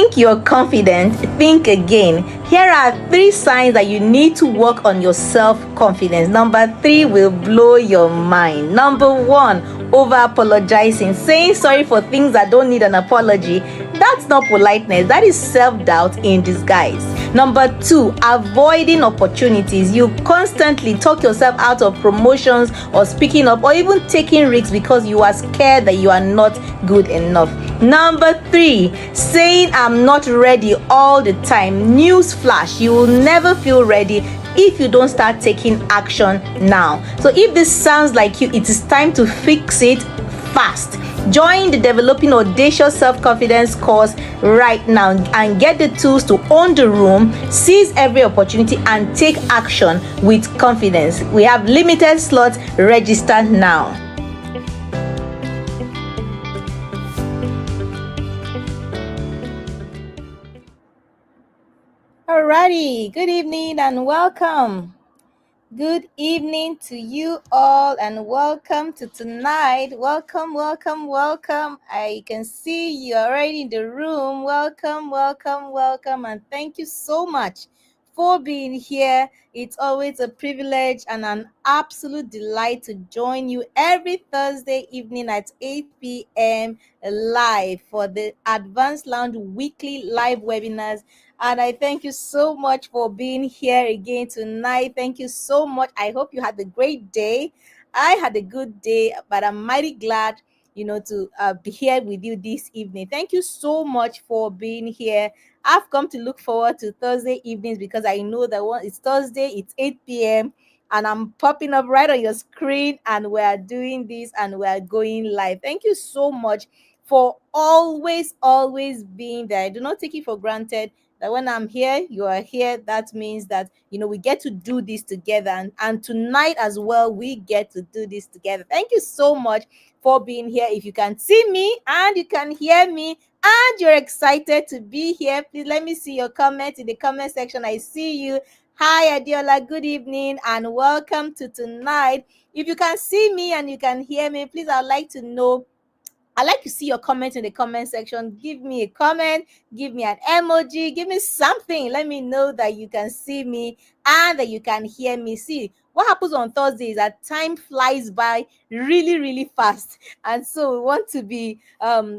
think you're confident? Think again. Here are 3 signs that you need to work on your self-confidence. Number 3 will blow your mind. Number 1, over apologizing, saying sorry for things that don't need an apology. That's not politeness, that is self-doubt in disguise. Number 2, avoiding opportunities. You constantly talk yourself out of promotions or speaking up or even taking risks because you are scared that you are not good enough. Number 3, saying I'm not ready all the time. News flash, you will never feel ready if you don't start taking action now. So if this sounds like you, it is time to fix it fast. Join the Developing Audacious Self-Confidence course right now and get the tools to own the room, seize every opportunity, and take action with confidence. We have limited slots. Register now. Alrighty, good evening and welcome. Good evening to you all and welcome to tonight. Welcome. I can see you already in the room. Welcome, and thank you so much for being here. It's always a privilege and an absolute delight to join you every Thursday evening at 8 p.m. live for the Advanced Lounge weekly live webinars. And I thank you so much for being here again tonight. Thank you so much. I hope you had a great day. I had a good day, but I'm mighty glad, to be here with you this evening. Thank you so much for being here. I've come to look forward to Thursday evenings because I know that it's Thursday, it's 8 p.m. and I'm popping up right on your screen and we're doing this and we're going live. Thank you so much for always being there. I do not take it for granted that when I'm here, you are here. That means that, we get to do this together. And tonight as well, we get to do this together. Thank you so much for being here. If you can see me and you can hear me and you're excited to be here, please let me see your comments in the comment section. I see you. Hi, Adiola. Good evening and welcome to tonight. If you can see me and you can hear me, please, I'd like to know. I'd like to see your comments in the comment section. Give me a comment, give me an emoji, give me something. Let me know that you can see me and that you can hear me. See, what happens on Thursday is that time flies by really fast. And so we want to be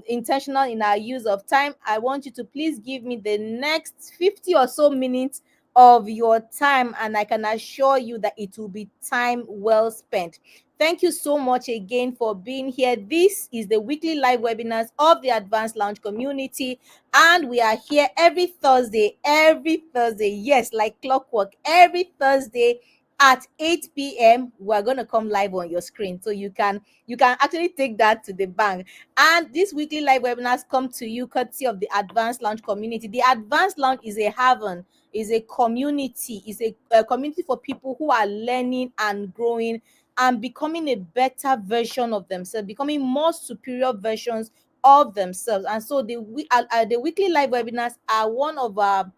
intentional in our use of time. I want you to please give me the next 50 or so minutes of your time, and I can assure you that it will be time well spent. Thank you so much again for being here. This is the weekly live webinars of the Advanced Lounge community, and we are here every Thursday, yes, like clockwork, every Thursday at 8 p.m. We're going to come live on your screen, so you can actually take that to the bank. And these weekly live webinars come to you courtesy of the Advanced Lounge community. The Advanced Lounge is a haven, is a community, is a community for people who are learning and growing and becoming a better version of themselves, becoming more superior versions of themselves. And so the weekly live webinars are one of our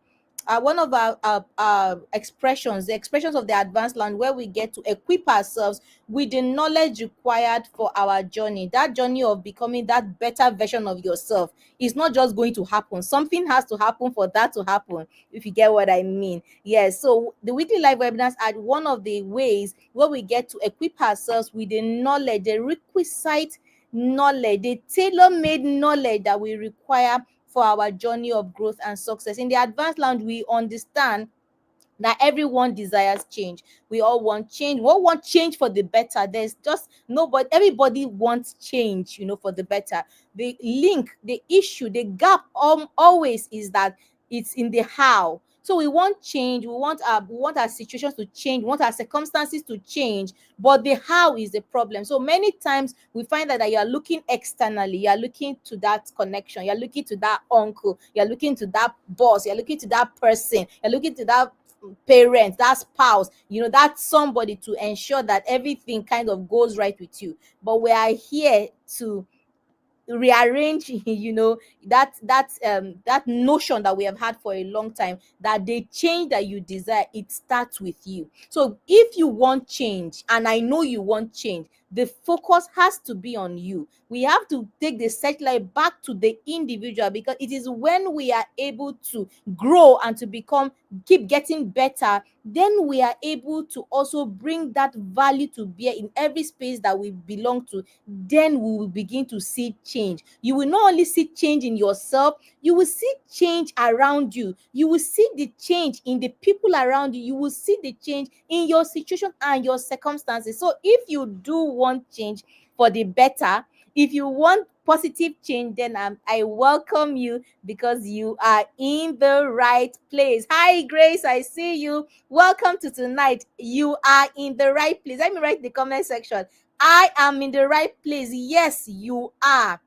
expressions, the expressions of the Advanced Lounge, where we get to equip ourselves with the knowledge required for our journey. That journey of becoming that better version of yourself is not just going to happen. Something has to happen for that to happen, if you get what I mean. Yes, so the weekly live webinars are one of the ways where we get to equip ourselves with the knowledge, the requisite knowledge, the tailor-made knowledge that we require for our journey of growth and success. In the Advanced Lounge, we understand that everyone desires change. We all want change. We all want change for the better. There's just nobody, everybody wants change, for the better. The link, the issue, the gap always is that it's in the how. So we want change, we want our situations to change, we want our circumstances to change, but the how is the problem. So many times we find that you are looking externally, you are looking to that connection, you're looking to that uncle, you're looking to that boss, you're looking to that person, you're looking to that parent, that spouse, that's somebody to ensure that everything kind of goes right with you. But we are here to rearrange that notion that we have had for a long time, that the change that you desire, it starts with you. So if you want change, and I know you want change, The focus has to be on you. We have to take the searchlight back to the individual, because it is when we are able to grow and to keep getting better, then we are able to also bring that value to bear in every space that we belong to. Then we will begin to see change. You will not only see change in yourself, you will see change around you. You will see the change in the people around you. You will see the change in your situation and your circumstances. So if you do want change for the better, if you want positive change, then I welcome you, because you are in the right place. Hi, Grace, I see you. Welcome to tonight. You are in the right place. Let me write in the comment section. I am in the right place. Yes, you are.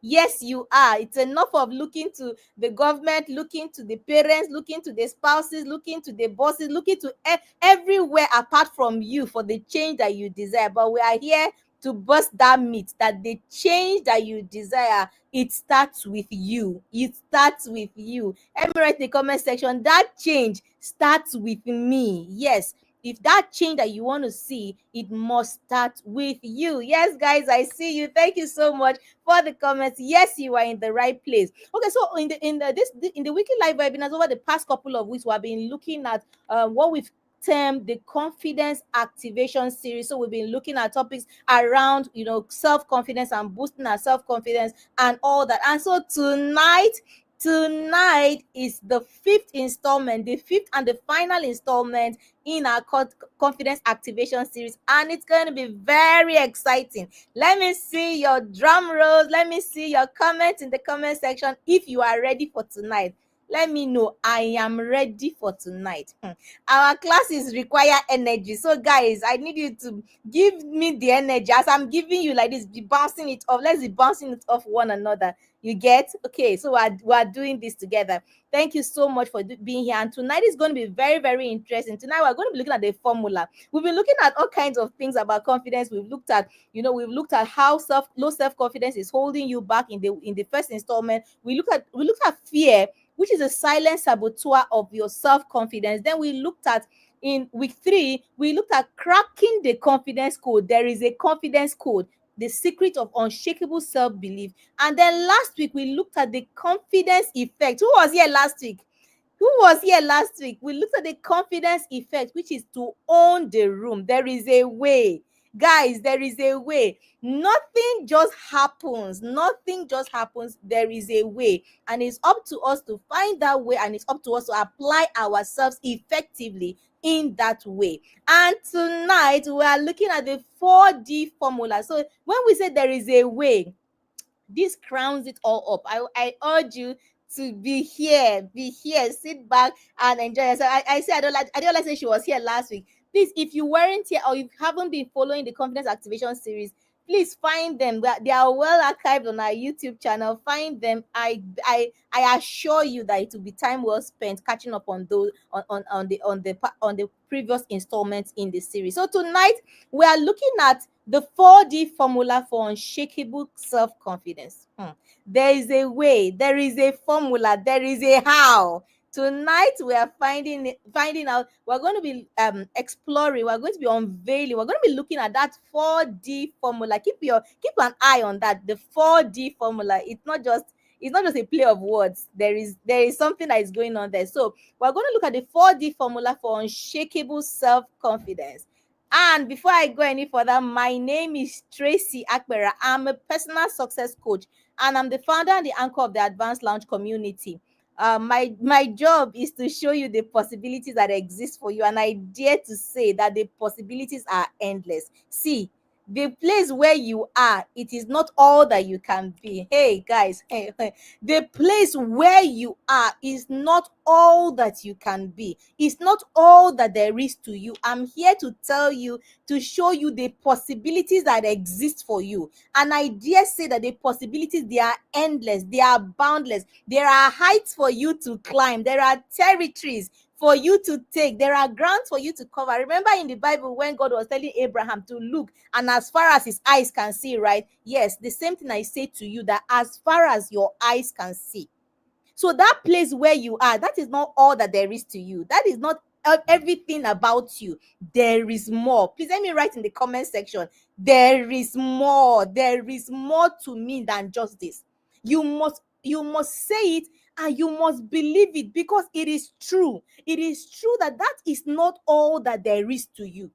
Yes, you are. It's enough of looking to the government, looking to the parents, looking to the spouses, looking to the bosses, looking to everywhere apart from you for the change that you desire. But we are here to bust that myth that the change that you desire, it starts with you. It starts with you. Let me write in the comment section, that change starts with me. Yes. If that change that you want to see, it must start with you. Yes, guys, I see you. Thank you so much for the comments. Yes, you are in the right place. Okay, so in the weekly live webinars over the past couple of weeks, we have been looking at what we've termed the confidence activation series. So we've been looking at topics around self-confidence and boosting our self-confidence and all that. And so tonight is the fifth installment, the fifth and the final installment in our confidence activation series, and it's going to be very exciting. Let me see your drum rolls. Let me see your comments in the comment section. If you are ready for tonight, let me know. I am ready for tonight. Our classes require energy, so guys, I need you to give me the energy as I'm giving you like this. Be bouncing it off. Let's be bouncing it off one another. You get? Okay, so we're doing this together. Thank you so much for being here. And tonight is going to be very, very interesting. Tonight we're going to be looking at the formula. We've been looking at all kinds of things about confidence. We've looked at how low self-confidence is holding you back in the first installment. We looked at fear, which is a silent saboteur of your self-confidence. Then we looked at, in week 3, we looked at cracking the confidence code. There is a confidence code, the secret of unshakable self-belief. And then last week, we looked at the confidence effect. Who was here last week? We looked at the confidence effect, which is to own the room. There is a way. Guys, there is a way. Nothing just happens. There is a way. And it's up to us to find that way, and it's up to us to apply ourselves effectively in that way. And tonight, we are looking at the 4D formula. So when we say there is a way, this crowns it all up. I urge you to be here, sit back and enjoy yourself. I say I don't like say she was here last week. Please, if you weren't here or you haven't been following the confidence activation series, please find them. They are well archived on our YouTube channel. Find them. I assure you that it will be time well spent catching up on those on the previous installments in the series. So tonight we are looking at the 4D formula for unshakable self-confidence. There is a way, there is a formula, there is a how. Tonight we are finding out. We're going to be exploring, we're going to be unveiling, we're going to be looking at that 4D formula. Keep an eye on that. The 4D formula. It's not just a play of words. There is something that is going on there. So we're going to look at the 4D formula for unshakable self-confidence. And before I go any further, my name is Tracy Akbera. I'm a personal success coach, and I'm the founder and the anchor of the Advanced Lounge community. My job is to show you the possibilities that exist for you, and I dare to say that the possibilities are endless. See, the place where you are, it is not all that you can be. Hey guys, the place where you are is not all that you can be. It's not all that there is to you. I'm here to tell you, to show you the possibilities that exist for you. And I dare say that the possibilities, they are endless, they are boundless. There are heights for you to climb. There are territories for you to take. There are grounds for you to cover. Remember in the Bible when God was telling Abraham to look, and as far as his eyes can see, right? Yes, the same thing I say to you, that as far as your eyes can see. So that place where you are, that is not all that there is to you. That is not everything about you. There is more. Please let me write in the comment section. There is more. There is more to me than just this. You must say it, and you must believe it, because it is true. It is true that that is not all that there is to you.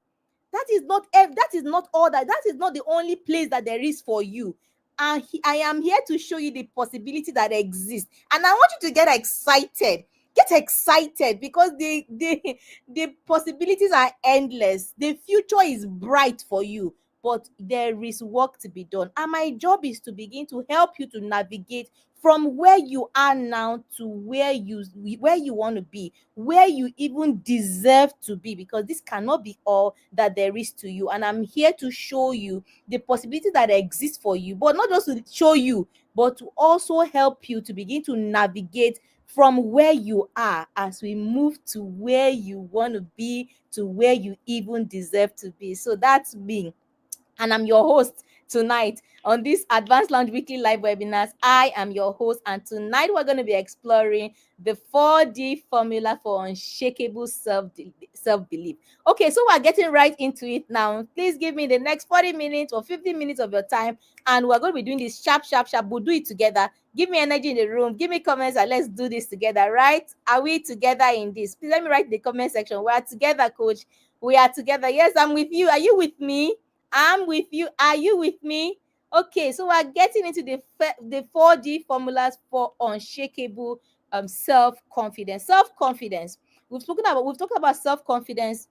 That is not all that is not the only place that there is for you. And I am here to show you the possibility that exists. And I want you to get excited. Get excited, because the possibilities are endless. The future is bright for you, but there is work to be done. And my job is to begin to help you to navigate from where you are now to where you want to be, where you even deserve to be, because this cannot be all that there is to you. And I'm here to show you the possibility that exists for you, but not just to show you, but to also help you to begin to navigate from where you are as we move to where you want to be, to where you even deserve to be. So that's me. And I'm your host tonight on this Advanced Lounge Weekly Live Webinars. I am your host, and tonight we're going to be exploring the 4D formula for unshakable self-belief. Okay, so we're getting right into it now. Please give me the next 40 minutes or 50 minutes of your time, and we're going to be doing this sharp. We'll do it together. Give me energy in the room. Give me comments, and let's do this together, right? Are we together in this? Please let me write in the comment section. We are together, coach. We are together. Yes, I'm with you. Are you with me? I'm with you. Are you with me? Okay, so we're getting into the 4D formulas for unshakable self-confidence. Self-confidence. We've talked about self-confidence,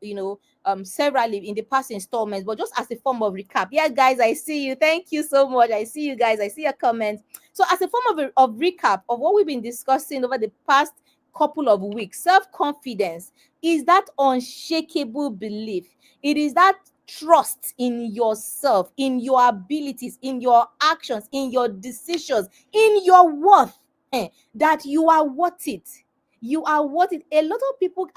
severally in the past installments, but just as a form of recap. Yeah, guys, I see you. Thank you so much. I see you guys. I see your comments. So as a form of recap of what we've been discussing over the past couple of weeks, self-confidence is that unshakable belief. It is that trust in yourself, in your abilities, in your actions, in your decisions, in your worth, that you are worth it. You are worth it. A lot of people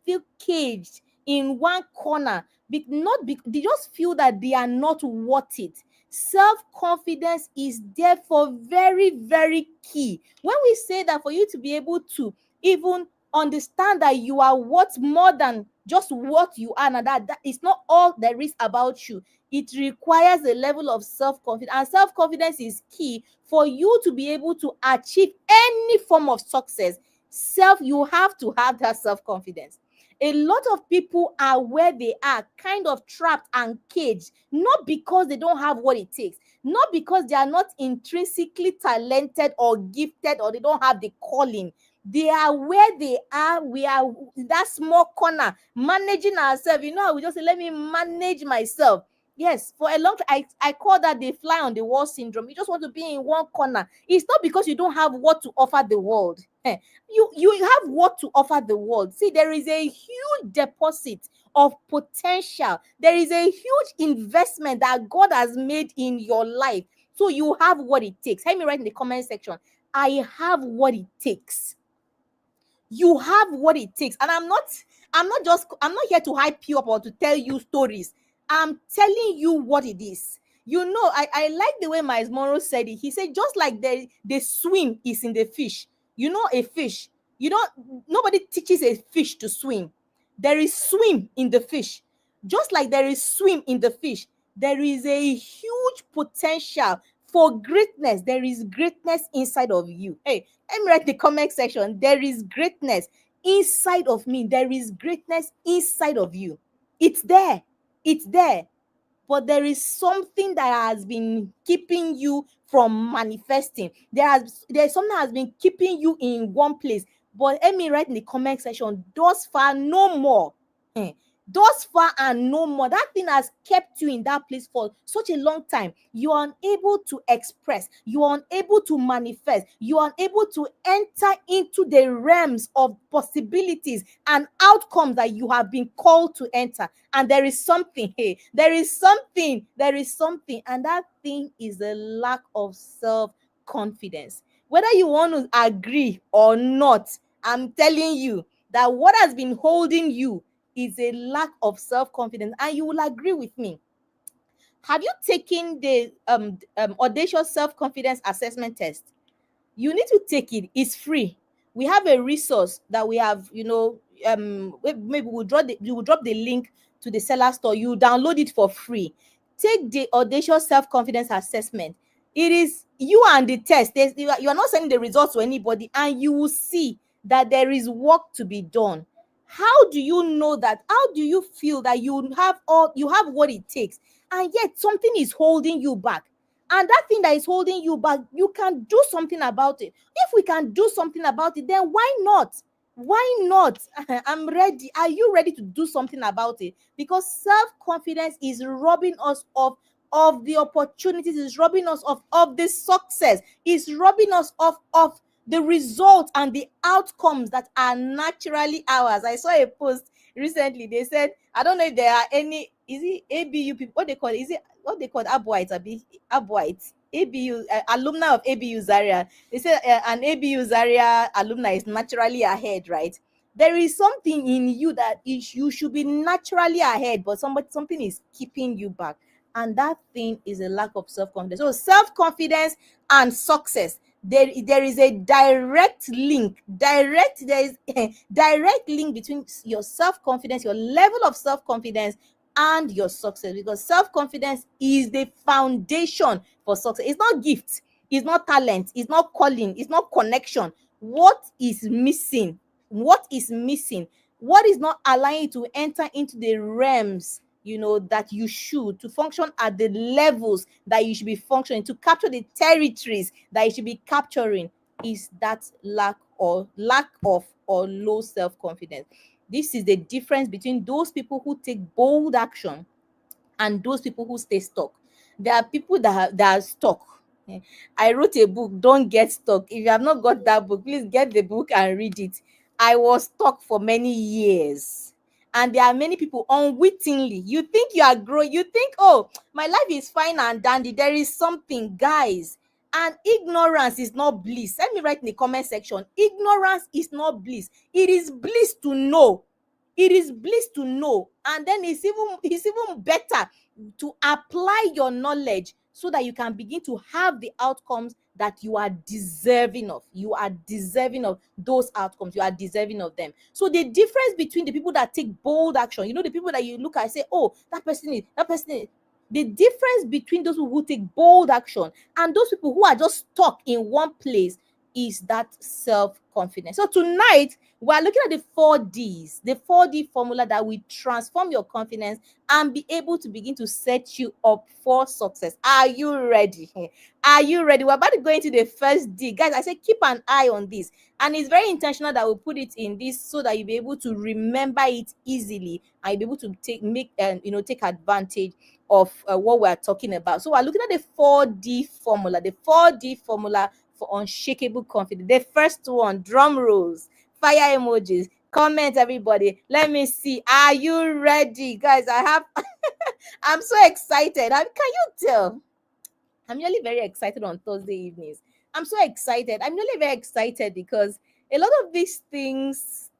feel caged in one corner, they just feel that they are not worth it. Self-confidence is therefore very, very key. When we say that, for you to be able to even understand that you are worth more than just what you are, and that is not all there is about you. It requires a level of self-confidence, and self-confidence is key for you to be able to achieve any form of success. You have to have that self-confidence. A lot of people are where they are, kind of trapped and caged, not because they don't have what it takes, not because they are not intrinsically talented or gifted, or they don't have the calling. They are where they are. We are in that small corner, managing ourselves. We just say, let me manage myself. Yes, for a long time, I call that the fly on the wall syndrome. You just want to be in one corner. It's not because you don't have what to offer the world. You have what to offer the world. See, there is a huge deposit of potential. There is a huge investment that God has made in your life. So you have what it takes. Let me write in the comment section. I have what it takes. You have what it takes. And I'm not here to hype you up or to tell you stories. I'm telling you what it is. I like the way Miles Monroe said it. He said, just like the swim is in the fish. A fish. Nobody teaches a fish to swim. There is swim in the fish. Just like there is swim in the fish, there is a huge potential for greatness. There is greatness inside of you. Hey, let me write the comment section. There is greatness inside of me. There is greatness inside of you. It's there. It's there. But there is something that has been keeping you from manifesting. There's something that has been keeping you in one place. But let me write in the comment section, thus far, no more. Thus far and no more. That thing has kept you in that place for such a long time. You are unable to express. You are unable to manifest. You are unable to enter into the realms of possibilities and outcomes that you have been called to enter. And there is something. There is something. And that thing is a lack of self-confidence. Whether you want to agree or not, I'm telling you that what has been holding you is a lack of self-confidence. And you will agree with me. Have you taken the audacious self-confidence assessment test? You need to take it. It's free. We have a resource that we have, maybe we will drop the link to the seller store. You download it for free. Take the audacious self-confidence assessment. It is you and the test. You are not sending the results to anybody, and you will see that there is work to be done. How do you know that? How do you feel that you have what it takes, and yet something is holding you back? And that thing that is holding you back, you can do something about it. If we can do something about it, then why not? Why not? I'm ready. Are you ready to do something about it? Because self-confidence is robbing us of the opportunities, is robbing us of the success, is robbing us of the results and the outcomes that are naturally ours. I saw a post recently. They said, I don't know if there are any, is it ABU people, what they call it? Is it what they call Abwhite? Abwhite, ABU, alumni of ABU Zaria. They said an ABU Zaria alumni is naturally ahead, right? There is something in you that you should be naturally ahead, but something is keeping you back. And that thing is a lack of self-confidence. So self-confidence and success, there is a direct link. There is a direct link between your self-confidence, your level of self-confidence, and your success, because self-confidence is the foundation for success. It's not gift, it's not talent, it's not calling, it's not connection. What is missing? What is missing? What is not allowing you to enter into the realms, that you should, to function at the levels that you should be functioning, to capture the territories that you should be capturing, is that lack of or low self-confidence. This is the difference between those people who take bold action and those people who stay stuck. There are people that are stuck. I wrote a book, Don't Get Stuck. If you have not got that book, please get the book and read it. I was stuck for many years. And there are many people unwittingly. You think you are growing. You think, oh, my life is fine and dandy. There is something, guys. And ignorance is not bliss. Let me write in the comment section. Ignorance is not bliss. It is bliss to know. It is bliss to know. And then it's even better to apply your knowledge so that you can begin to have the outcomes that you are deserving of. You are deserving of those outcomes. You are deserving of them. So the difference between the people that take bold action, the people that you look at and say, oh, that person is, the difference between those who take bold action and those people who are just stuck in one place is that self-confidence. So tonight, we're looking at the 4Ds, the 4D formula that will transform your confidence and be able to begin to set you up for success. Are you ready? Are you ready? We're about to go into the first D. Guys, I say keep an eye on this. And it's very intentional that we put it in this so that you'll be able to remember it easily and you'll be able to take advantage of what we're talking about. So we're looking at the 4D formula, the 4D formula for unshakable confidence. The first one, drum rolls, fire emojis, comment, everybody. Let me see. Are you ready? Guys, I'm so excited. Can you tell? I'm really very excited on Thursday evenings. I'm so excited. I'm really very excited because a lot of these things,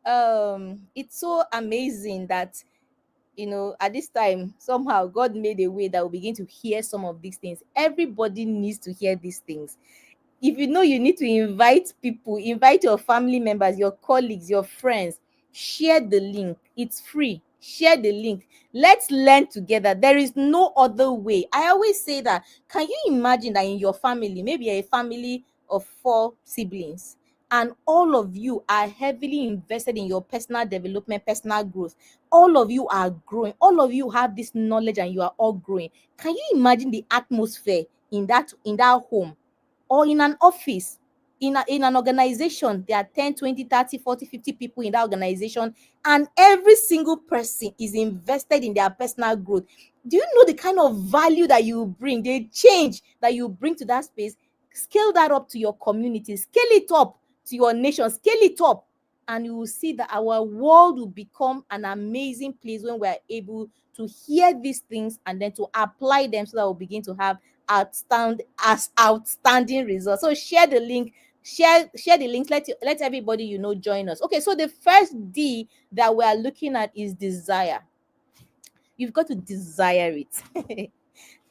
it's so amazing that at this time, somehow God made a way that we'll begin to hear some of these things. Everybody needs to hear these things. If you need to invite people, invite your family members, your colleagues, your friends, share the link. It's free. Share the link. Let's learn together. There is no other way. I always say that. Can you imagine that in your family, maybe a family of 4 siblings, and all of you are heavily invested in your personal development, personal growth? All of you are growing. All of you have this knowledge and you are all growing. Can you imagine the atmosphere in that home? Or in an office, in an organization, there are 10, 20, 30, 40, 50 people in that organization, and every single person is invested in their personal growth. Do you know the kind of value that you bring, the change that you bring to that space? Scale that up to your community, scale it up to your nation, scale it up, and you will see that our world will become an amazing place when we're able to hear these things and then to apply them so that we'll begin to have outstanding results. So share the link, share the links, let everybody join us. Okay, so the first D that we are looking at is desire. You've got to desire it.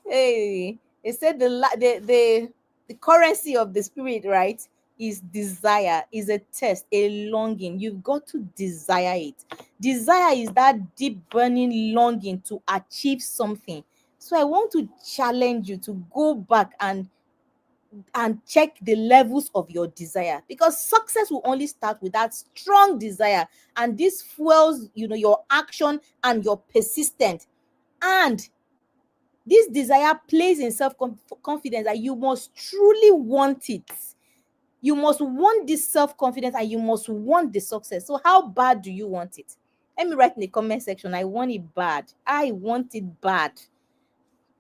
Hey, they said the currency of the spirit, right, is desire, is a test, a longing. You've got to desire it. Desire is that deep burning longing to achieve something. So I want to challenge you to go back and check the levels of your desire, because success will only start with that strong desire, and this fuels your action and your persistent. And this desire plays in self-confidence, that you must truly want it. You must want this self-confidence, and you must want the success. So how bad do you want it? Let me write in the comment section, I want it bad. I want it bad.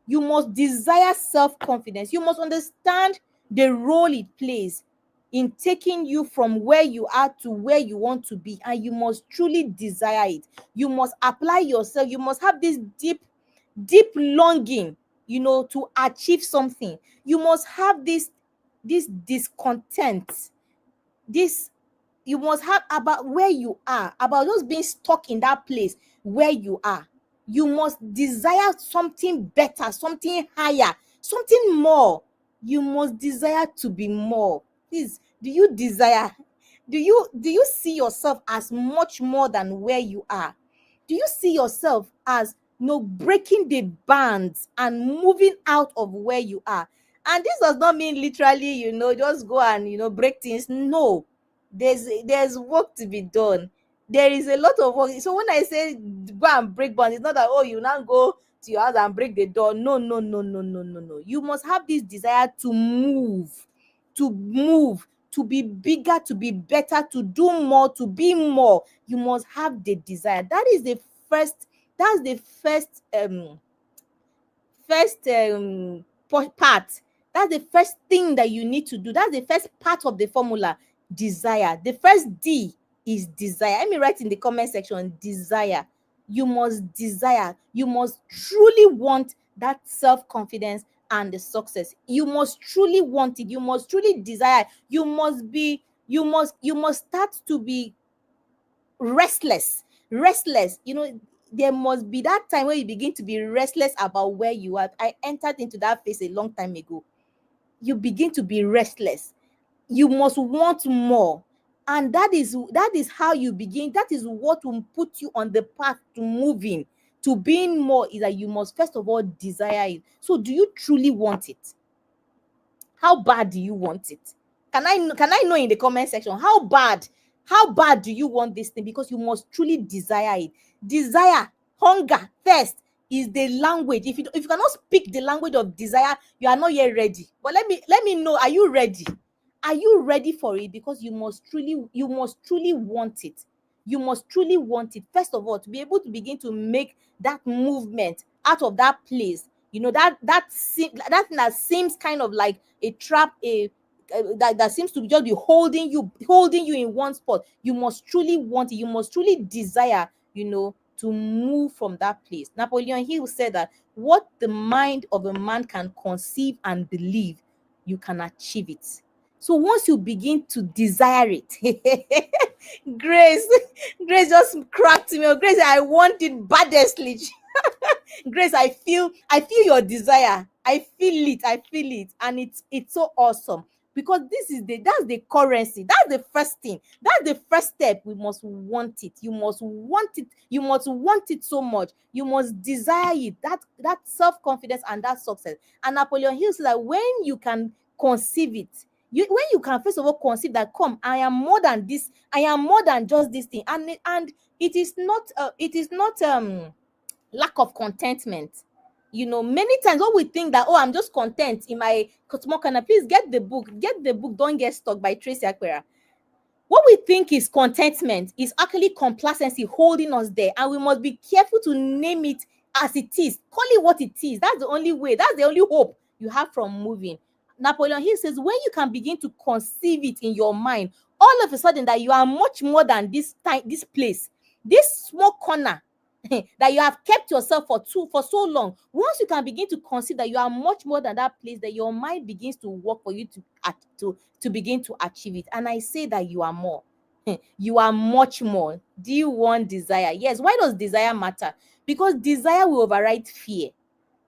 You must desire self-confidence. You must understand the role it plays in taking you from where you are to where you want to be, and you must truly desire it. You must apply yourself. You must have this deep longing, to achieve something. You must have this discontent, this you must have about where you are, about just being stuck in that place where you are. You must desire something better, something higher, something more. You must desire to be more. Please, do you desire? Do you see yourself as much more than where you are? Do you see yourself as breaking the bands and moving out of where you are? And this does not mean literally, just go and break things. No, there's work to be done. There is a lot of work. So when I say go and break bonds, it's not that, oh, you now go to your house and break the door. No, no, no, no, no, no, no. You must have this desire to move, to be bigger, to be better, to do more, to be more. You must have the desire. That's the first part. That's the first thing that you need to do. That's the first part of the formula. Desire. The first D is desire. Let me write in the comment section, desire. You must desire. You must truly want that self-confidence and the success. You must truly want it. You must truly desire. You must start to be restless. There must be that time where you begin to be restless about where you are. I entered into that phase a long time ago. You begin to be restless. You must want more. And that is how you begin. That is what will put you on the path to moving, to being more, is that you must first of all desire it. So do you truly want it? How bad do you want it? Can I know in the comment section, how bad do you want this thing? Because you must truly desire it. Desire, hunger, thirst is the language. If you cannot speak the language of desire, you are not yet ready. But let me know, are you ready? Are you ready for it? Because you must truly want it. You must truly want it, first of all, to be able to begin to make that movement out of that place. That thing that seems kind of like a trap, that seems to just be holding you in one spot. You must truly want it. You must truly desire, to move from that place. Napoleon Hill said that what the mind of a man can conceive and believe, you can achieve it. So once you begin to desire it, Grace just cracked me. Grace, I want it baddestly. Grace, I feel your desire. I feel it, and it's so awesome, because that's the currency. That's the first thing. That's the first step. We must want it. You must want it. You must want it so much. You must desire it. That self-confidence and that success. And Napoleon Hill said that when you can conceive it, when you can first of all conceive that, come, I am more than this. I am more than just this thing. And it is not lack of contentment. Many times what we think that, oh, I'm just content in my small corner. Please get the book. Don't Get Stuck by Tracy Aquera. What we think is contentment is actually complacency holding us there, and we must be careful to name it as it is. Call it what it is. That's the only way. That's the only hope you have from moving. Napoleon Hill says, when you can begin to conceive it in your mind, all of a sudden, that you are much more than this place, this small corner that you have kept yourself for so long. Once you can begin to consider that you are much more than that place, that your mind begins to work for you to begin to achieve it. And I say that you are more. You are much more. Do you want desire? Yes. Why does desire matter? Because desire will override fear.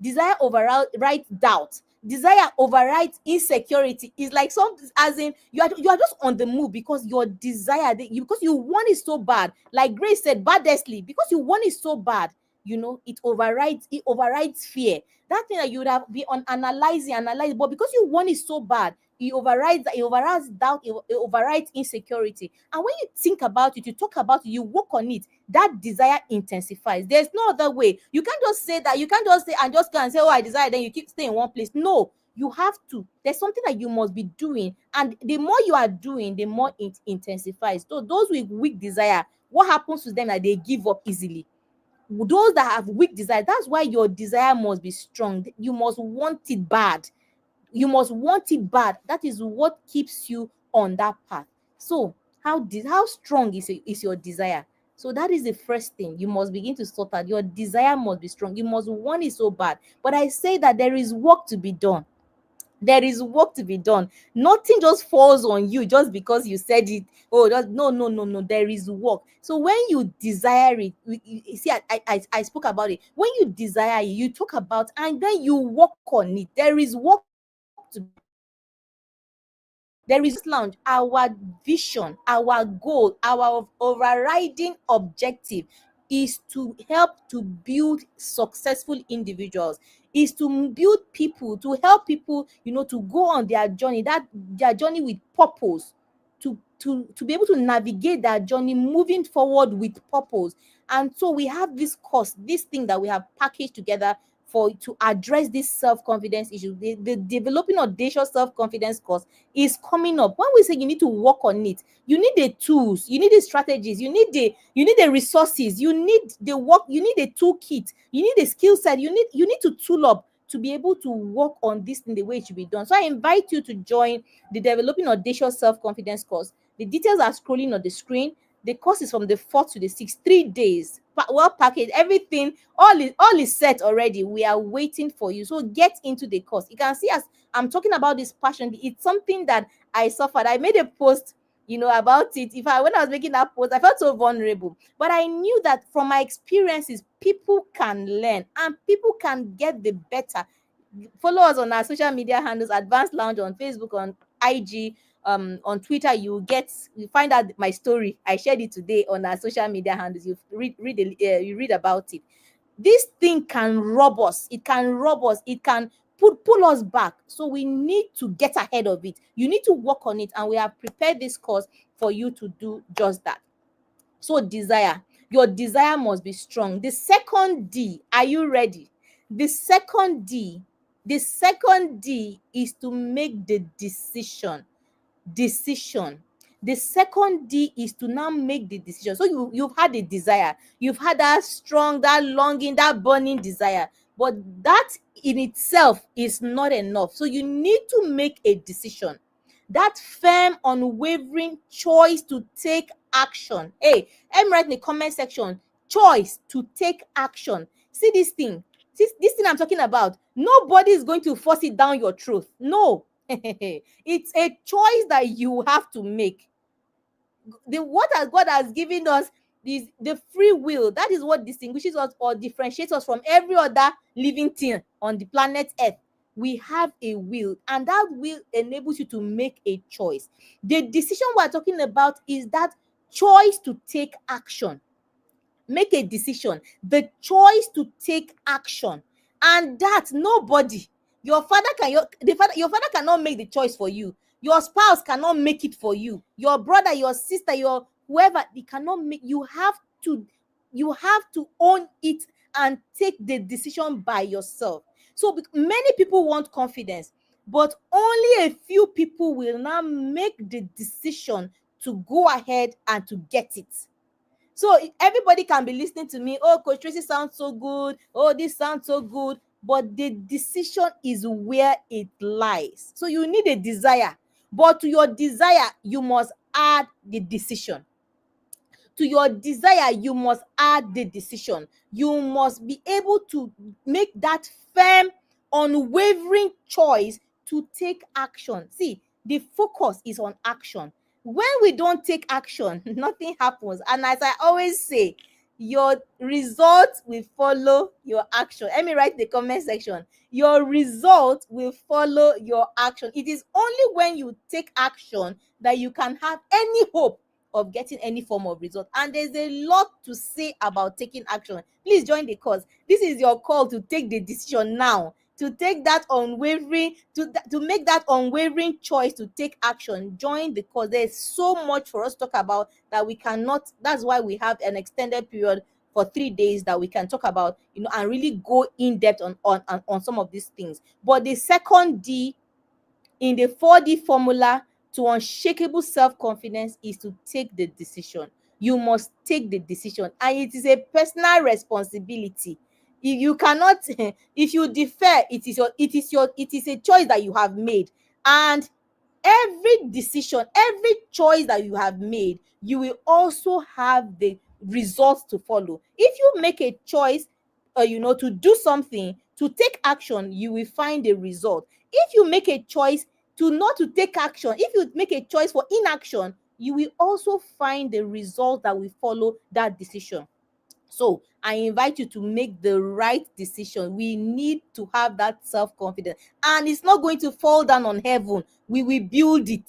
Desire override doubt. desire overrides insecurity. Is like something, as in you are just on the move because your desire, because you want it so bad. Like Grace said, baddestly, because you want it so bad, it overrides fear. That thing that you would have be on analyzing, but because you want it so bad, it overrides doubt, it overrides insecurity. And when you think about it, you talk about it, you work on it, that desire intensifies. There's no other way. You can't just say that. You can't just say and just go and say, oh, I desire, then you keep staying in one place. No, you have to. There's something that you must be doing. And the more you are doing, the more it intensifies. So those with weak desire, what happens to them? That they give up easily. Those that have weak desire, that's why your desire must be strong. You must want it bad. You must want it bad. That is what keeps you on that path. So how strong is your desire? So that is the first thing you must begin to sort out. Your desire must be strong. You must want it so bad. But I say that there is work to be done. There is work to be done. Nothing just falls on you just because you said it. Oh, no, no, no, no. There is work. So when you desire it, you see, I spoke about it. When you desire it, you talk about, and then you work on it. There is work to be done. There is lounge. Our vision, our goal, our overriding objective is to help to build successful individuals, is to build people, to help people, to go on their journey, that their journey with purpose, to be able to navigate that journey moving forward with purpose. And so we have this course, this thing that we have packaged together to address this self-confidence issue. The developing audacious self-confidence course is coming up. When we say you need to work on it, you need the tools, you need the strategies, you need the resources, you need the work, you need the toolkit, you need the skill set, you need to tool up to be able to work on this in the way it should be done. So I invite you to join the Developing Audacious Self-Confidence course. The details are scrolling on the screen. The course is from the 4th to the 6th, 3 days. Well packaged, everything, all is set already. We are waiting for you. So get into the course. You can see, as I'm talking about this passion, it's something that I suffered. I made a post, about it. When I was making that post, I felt so vulnerable. But I knew that from my experiences, people can learn and people can get the better. Follow us on our social media handles, Advanced Lounge on Facebook, on IG, on Twitter. You find out my story. I shared it today on our social media handles. You read about it. This thing can rob us. It can rob us. It can pull us back. So we need to get ahead of it. You need to work on it, and we have prepared this course for you to do just that. So desire. Your desire must be strong. The second D, are you ready? The second D is to make the decision. The second D is to now make the decision. So you've had a desire, you've had that strong, that longing, that burning desire, but that in itself is not enough. So you need to make a decision, that firm, unwavering choice to take action. Hey, let me write in the comment section, choice to take action. See this thing, I'm talking about, nobody is going to force it down your throat. No. It's a choice that you have to make. What God has given us is the free will. That is what distinguishes us or differentiates us from every other living thing on the planet Earth. We have a will, and that will enables you to make a choice. The decision we're talking about is that choice to take action. Make a decision, the choice to take action. And that nobody, your father cannot make the choice for you. Your spouse cannot make it for you. Your brother, your sister, your whoever, they cannot make. You have to own it and take the decision by yourself. So many people want confidence, but only a few people will now make the decision to go ahead and to get it. So everybody can be listening to me. Oh, Coach Tracy sounds so good. Oh, this sounds so good. But the decision is where it lies. So you need a desire. But to your desire, you must add the decision. To your desire, you must add the decision. You must be able to make that firm, unwavering choice to take action. See, the focus is on action. When we don't take action, nothing happens. And as I always say, Your result will follow your action. Let me write in the comment section. Your result will follow your action. It is only when you take action that you can have any hope of getting any form of result. And there's a lot to say about taking action. Please join the course. This is your call to take the decision now, to take that unwavering, to make that unwavering choice to take action. Join the course. There's so much for us to talk about that we cannot. That's why we have an extended period for 3 days that we can talk about, and really go in depth on some of these things. But the second D in the 4D formula to unshakable self-confidence is to take the decision. You must take the decision, and it is a personal responsibility. If you cannot, if you defer, it is a choice that you have made. And every decision, every choice that you have made, you will also have the results to follow. If you make a choice, to do something, to take action, you will find a result. If you make a choice to not to take action, if you make a choice for inaction, you will also find the result that will follow that decision. So I invite you to make the right decision. We need to have that self-confidence, and it's not going to fall down on heaven. We will build it.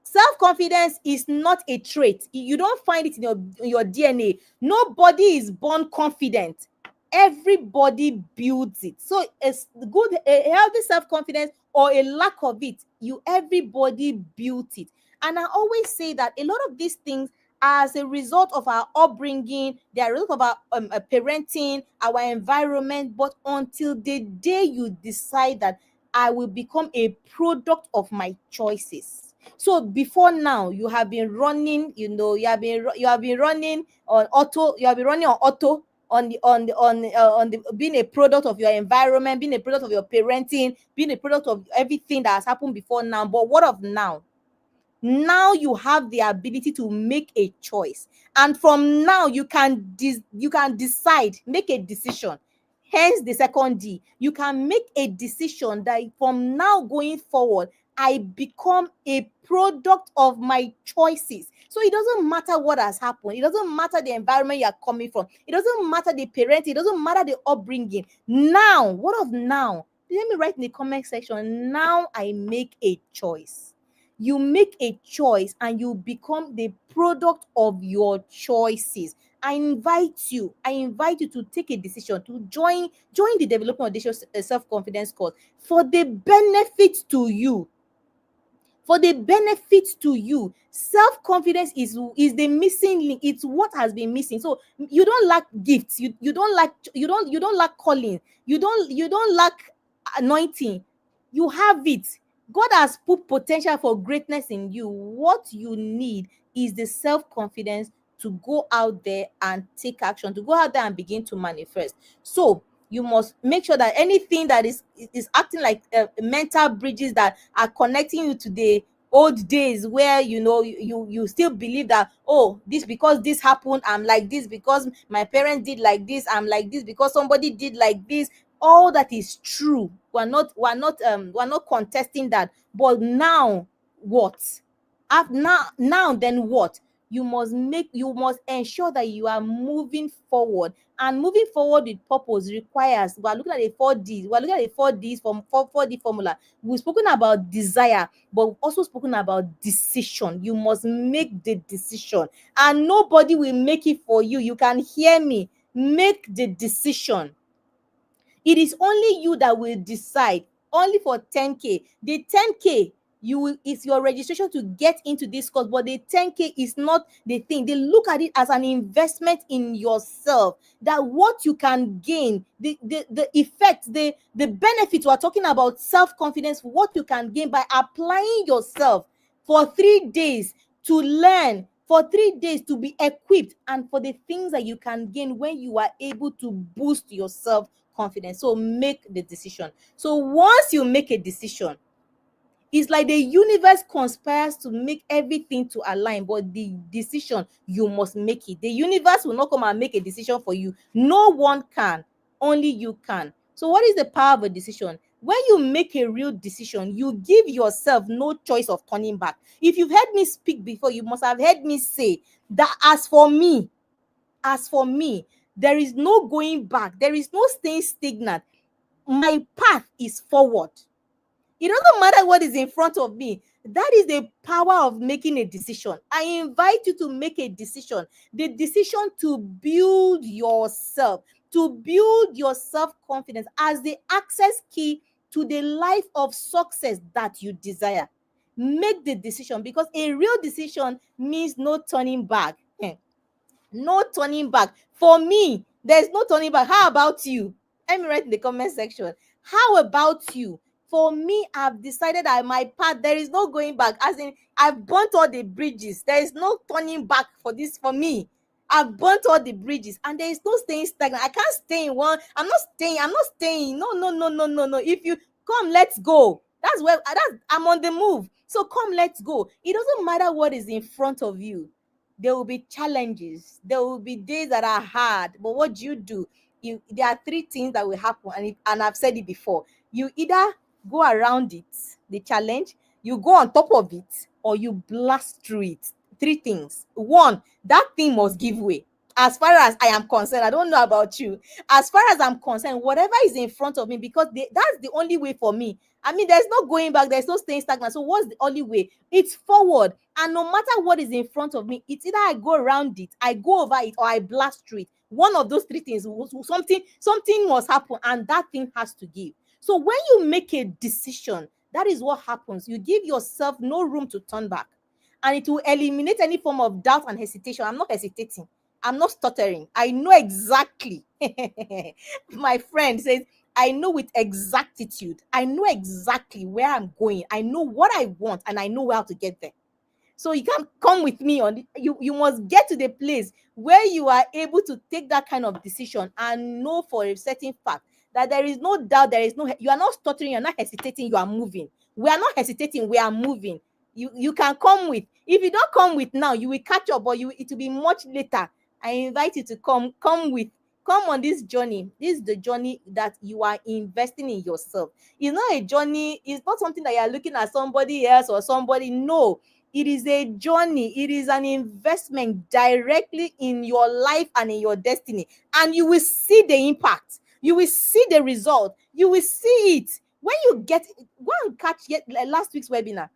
Self-confidence is not a trait. You don't find it in your DNA. Nobody is born confident. Everybody builds it. So it's good, a healthy self-confidence or a lack of it, everybody built it. And I always say that a lot of these things are as a result of our upbringing, they are a result of our parenting, our environment. But until the day you decide that I will become a product of my choices. So before now, you have been running, you have been running on auto, on the being a product of your environment, being a product of your parenting, being a product of everything that has happened before now. But what of now? Now you have the ability to make a choice, and from now you can decide, make a decision. Hence the second D. You can make a decision that from now going forward, I become a product of my choices. So it doesn't matter what has happened. It doesn't matter the environment you are coming from. It doesn't matter the parenting. It doesn't matter the upbringing. Now, what of now? Let me write in the comment section. Now I make a choice. You make a choice and you become the product of your choices. I invite you to take a decision to join the development audacious self-confidence course for the benefit to you. For the benefit to you. Self-confidence is the missing link. It's what has been missing. So you don't lack gifts, you don't lack calling, you don't lack anointing. You have it. God has put potential for greatness in you. What you need is the self-confidence to go out there and take action, to go out there and begin to manifest. So you must make sure that anything that is acting like mental bridges that are connecting you to the old days, where you still believe that, oh, this because this happened, I'm like this, because my parents did like this, I'm like this, because somebody did like this. All that is true. We're not contesting that. But now what? Now then what? You must ensure that you are moving forward, and moving forward with purpose requires, we're looking at the 4Ds from 4D formula. We've spoken about desire, but we've also spoken about decision. You must make the decision, and nobody will make it for you. You can hear me. Make the decision. It is only you that will decide. Only for 10K. The 10K is your registration to get into this course, but the 10K is not the thing. They look at it as an investment in yourself, that what you can gain, the effect, the benefits. We're talking about self-confidence, what you can gain by applying yourself for 3 days to learn, for 3 days to be equipped, and for the things that you can gain when you are able to boost yourself confidence. So make the decision. So once you make a decision, it's like the universe conspires to make everything to align, but the decision, you must make it. The universe will not come and make a decision for you. No one can. Only you can. So what is the power of a decision? When you make a real decision, you give yourself no choice of turning back. If you've heard me speak before, you must have heard me say that as for me as for me, there is no going back. There is no staying stagnant. My path is forward. It doesn't matter what is in front of me. That is the power of making a decision. I invite you to make a decision. The decision to build yourself, to build your self-confidence as the access key to the life of success that you desire. Make the decision, because a real decision means no turning back. No turning back. For me, there's no turning back. How about you? Let me write in the comment section. How about you? For me, I've decided that my path, there is no going back. As in, I've burnt all the bridges. There is no turning back for this, for me. I've burnt all the bridges, and there is no staying stagnant. I can't stay in one. I'm not staying. No, no, no, no, no, no. If you come, let's go. I'm on the move. So come, let's go. It doesn't matter what is in front of you. There will be challenges. There will be days that are hard. But what do? There are three things that will happen, and I've said it before. You either go around it, the challenge, you go on top of it, or you blast through it. Three things. One, that thing must give way. As far as I am concerned, I don't know about you. As far as I'm concerned, whatever is in front of me, because that's the only way for me. I mean, there's no going back, there's no staying stagnant. So what's the only way? It's forward. And no matter what is in front of me, it's either I go around it, I go over it, or I blast through it. One of those three things, something must happen, and that thing has to give. So when you make a decision, that is what happens. You give yourself no room to turn back, and it will eliminate any form of doubt and hesitation. I'm not hesitating. I'm not stuttering. I know exactly. My friend says, I know with exactitude. I know exactly where I'm going. I know what I want, and I know how to get there. So you can't come with me on you must get to the place where you are able to take that kind of decision and know for a certain fact that there is no doubt, you are not stuttering, you're not hesitating, you are moving. We are not hesitating, we are moving. You can come with. If you don't come with now, you will catch up, but it will be much later. I invite you to come on this journey. This is the journey that you are investing in yourself. It's not a journey, it's not something that you are looking at somebody else or somebody. No, it is a journey. It is an investment directly in your life and in your destiny. And you will see the impact. You will see the result. You will see it. When you go and catch last week's webinar.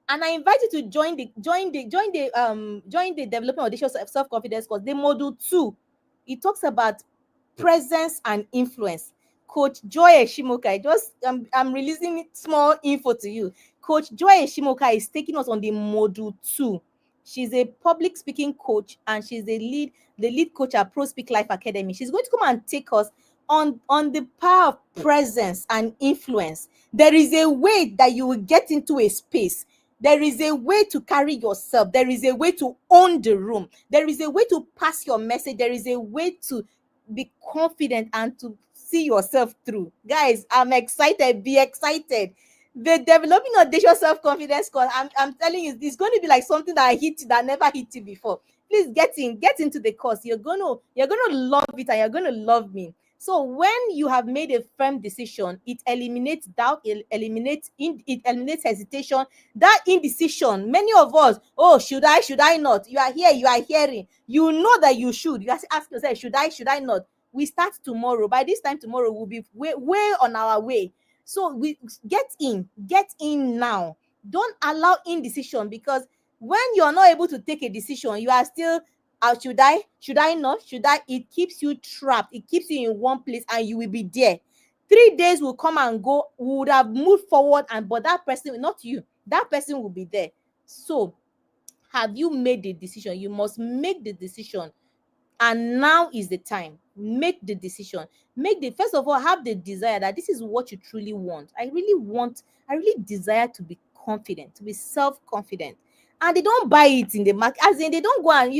And I invite you to join the development audacious self-confidence course, the module 2. It talks about presence and influence. Coach Joy Eshimoka, I'm releasing small info to you. Coach Joy Eshimoka is taking us on the module 2. She's a public speaking coach, and she's the lead coach at Pro Speak Life Academy. She's going to come and take us on the power of presence and influence. There is a way that you will get into a space. There is a way to carry yourself. There is a way to own the room. There is a way to pass your message. There is a way to be confident and to see yourself through. Guys, I'm excited. Be excited. The developing audacious self-confidence course, I'm telling you, it's going to be like something that never hit you before. Please get into the course. You're gonna love it, and you're gonna love me. So when you have made a firm decision, it eliminates doubt, it eliminates hesitation, that indecision. Many of us, should I not? You are here, you are hearing. You know that you should. You ask yourself, should I not? We start tomorrow. By this time tomorrow, we'll be way on our way. So we get in now. Don't allow indecision, because when you're not able to take a decision, you are still, should I not? It keeps you trapped. It keeps you in one place, and you will be there. 3 days will come and go. We would have moved forward, but that person, not you, that person will be there. So have you made the decision? You must make the decision. And now is the time. Make the decision. First of all, have the desire that this is what you truly want. I really desire to be confident, to be self-confident. And they don't buy it in the market. As in, you don't go and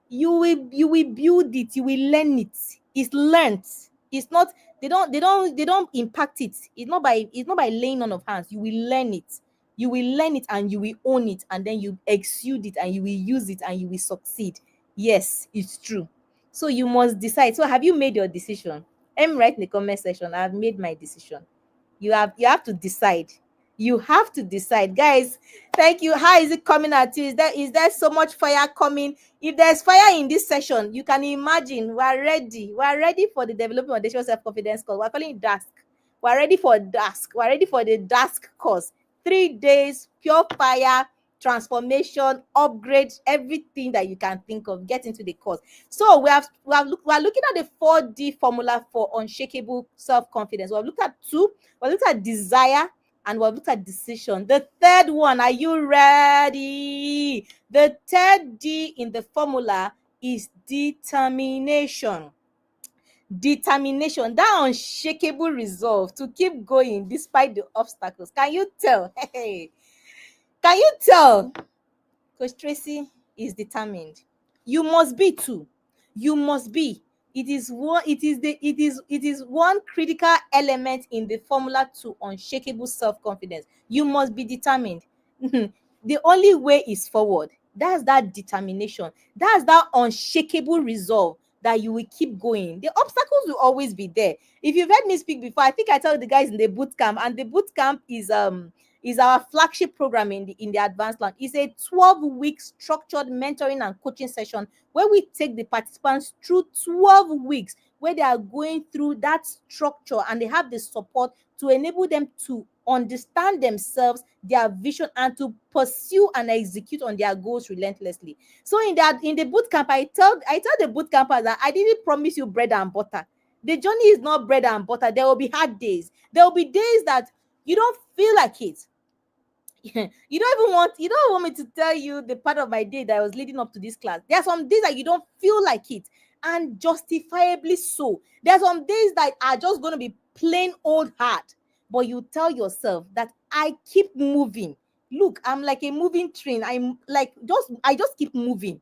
you will build it, you will learn it. It's learned. It's not, they don't impact it. It's not by laying on of hands. You will learn it. You will learn it, and you will own it, and then you exude it, and you will use it, and you will succeed. Yes, it's true. So you must decide. So have you made your decision? Write in the comment section, I've made my decision. You have to decide. You have to decide, guys. Thank you. How is it coming at you? Is there so much fire coming? If there's fire in this session, you can imagine we're ready. We're ready for the development of audacious self-confidence course. We're calling it DASK. We're ready for DASK. We're ready for the DASK course. 3 days, pure fire, transformation, upgrade, everything that you can think of. Get into the course. So we're looking at the 4D formula for unshakable self-confidence. We've looked at two. We've looked at desire, and we've looked at decision. The third one, are you ready? The third D in the formula is determination. Determination, that unshakable resolve to keep going despite the obstacles. Can you tell? Hey, can you tell? Coach Tracy is determined. You must be too. You must be. It is one critical element in the formula to unshakable self-confidence. You must be determined. The only way is forward. That's that determination. That's that unshakable resolve that you will keep going. The obstacles will always be there. If you've heard me speak before, I think I told the guys in the boot camp, and the boot camp is our flagship program in the advanced learn. It's a 12-week structured mentoring and coaching session where we take the participants through 12 weeks where they are going through that structure, and they have the support to enable them to understand themselves, their vision, and to pursue and execute on their goals relentlessly. So in the boot camp, I tell the boot campers that I didn't promise you bread and butter. The journey is not bread and butter. There will be hard days. There will be days that you don't feel like it. You don't want me to tell you the part of my day that I was leading up to this class. There are some days that you don't feel like it, and justifiably so. There are some days that are just going to be plain old hard, but you tell yourself that I keep moving. Look, I'm like a moving train. I just keep moving.